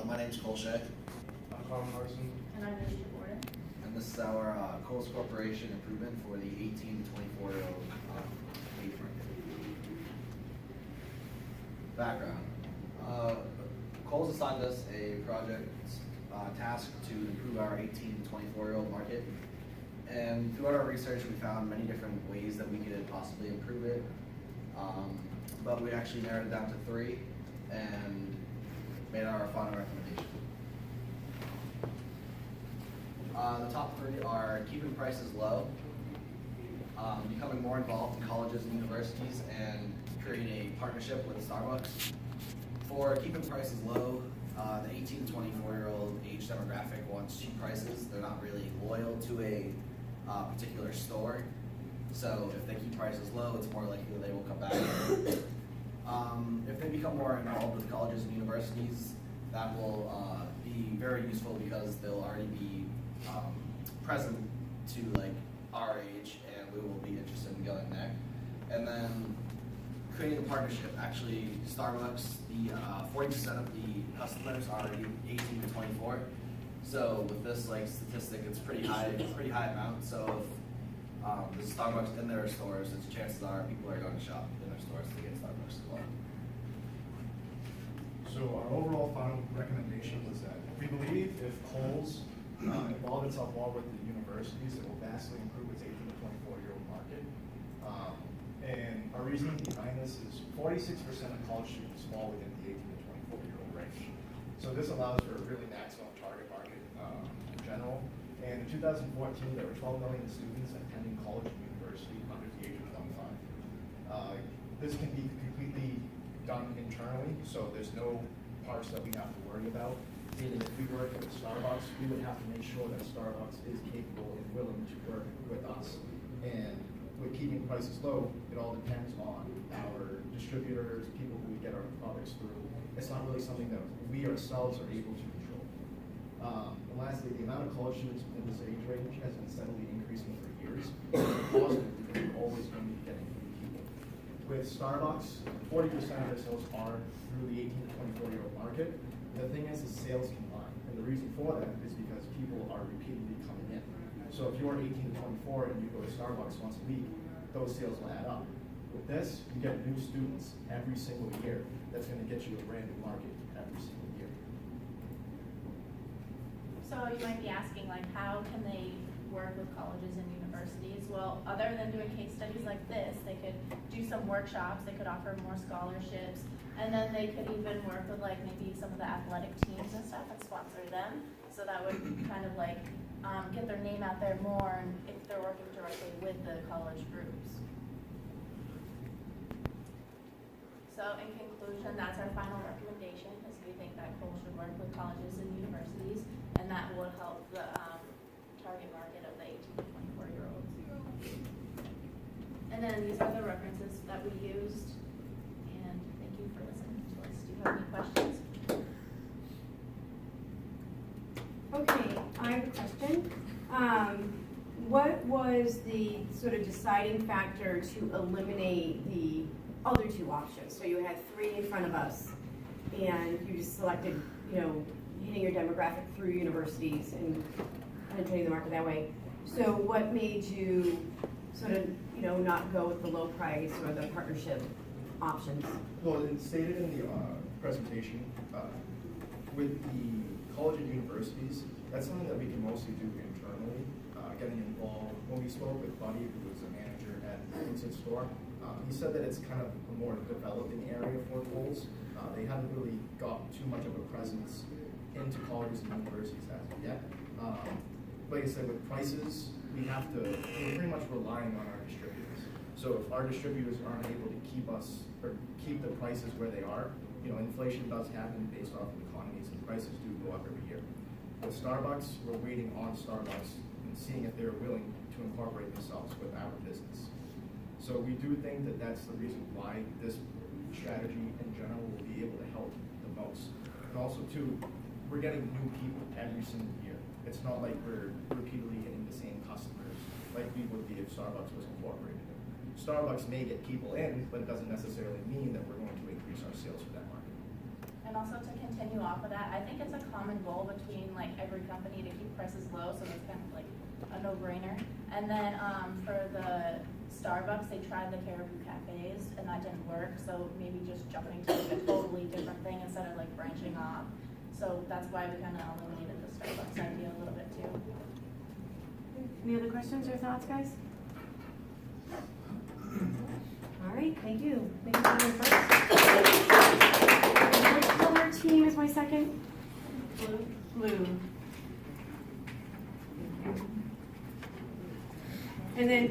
My name's Kohl. And I'm Alicia Gordon. And this is our Kohl's Corporation improvement for the 18 to 24-year-old age market. Background. Kohl's assigned us a project task to improve our 18 to 24-year-old market. And throughout our research, we found many different ways that we could possibly improve it. But we actually narrowed it down to 3 and made our final recommendation. The top 3 are keeping prices low, becoming more involved in colleges and universities, and creating a partnership with Starbucks. For keeping prices low, the 18 to 24-year-old age demographic wants cheap prices. They're not really loyal to a particular store. So if they keep prices low, it's more likely that they will come back. If they become more involved with colleges and universities, that will be very useful because they'll already be present to like our age, and we will be interested in going there. And then creating a partnership. Actually, Starbucks, the 40% of the customers are 18 to 24. So with this like statistic, it's pretty high amount. So if there's Starbucks in their stores, chances are people are going to shop in their stores to get Starbucks as well. So our overall final recommendation was that we believe if Kohl's involved itself more with the universities, it will vastly improve its 18 to 24-year-old market. And our reasoning behind this is 46% of college students fall within the 18 to 24-year-old range. So this allows for a really maximum target market in general. And in 2014, there were 12 million students attending college and university under the age of 25. This can be completely done internally, so there's no parts that we have to worry about. Meaning if we work with Starbucks, we would have to make sure that Starbucks is capable and willing to work with us. And with keeping prices low, it all depends on our distributors, people who we get our products through. It's not really something that we ourselves are able to control. And lastly, the amount of college students within this age range has been steadily increasing for years. It's positive because we're always going to be getting new people. With Starbucks, 40% of their sales are through the 18 to 24-year-old market. The thing is, the sales combine, and the reason for that is because people are repeatedly coming in. So if you're 18 to 24 and you go to Starbucks once a week, those sales will add up. With this, you get new students every single year. That's going to get you a brand new market every single year. So you might be asking, like, how can they work with colleges and universities? Well, other than doing case studies like this, they could do some workshops, they could offer more scholarships, and then they could even work with like maybe some of the athletic teams and stuff and sponsor them. So that would kind of like get their name out there more, and if they're working directly with the college groups. So in conclusion, that's our final recommendation, is we think that Kohl should work with colleges and universities, and that will help the target market of the 18 to 24-year-olds. And then these are the references that we used, and thank you for listening to us. Do you have any questions? Okay, I have a question. What was the sort of deciding factor to eliminate the other 2 options? So you had 3 in front of us, and you just selected, hitting your demographic through universities and penetrating the market that way. So what made you sort of, not go with the low price or the partnership options? Well, it's stated in the presentation, with the college and universities, that's something that we can mostly do internally, getting involved. When we spoke with Buddy, who was a manager at the Vincent store, he said that it's kind of a more developing area for Kohl's. They haven't really got too much of a presence into colleges and universities as of yet. Like I said, with prices, we're pretty much relying on our distributors. So if our distributors aren't able to keep the prices where they are, inflation does happen based off of economies, and prices do go up every year. With Starbucks, we're waiting on Starbucks and seeing if they're willing to incorporate themselves with our business. So we do think that that's the reason why this strategy in general will be able to help the most. And also too, we're getting new people every single year. It's not like we're repeatedly hitting the same customers like we would be if Starbucks was incorporated. Starbucks may get people in, but it doesn't necessarily mean that we're going to increase our sales for that market. And also to continue off of that, I think it's a common goal between like every company to keep prices low, so that's kind of like a no-brainer. And then for the Starbucks, they tried the Caribou Cafes and that didn't work, so maybe just jumping to like a totally different thing instead of like branching off. So that's why we kind of eliminated the Starbucks idea a little bit too. Any other questions or thoughts, guys? All right, thank you. Thank you for coming first. What color team is my second? Blue. Blue. And then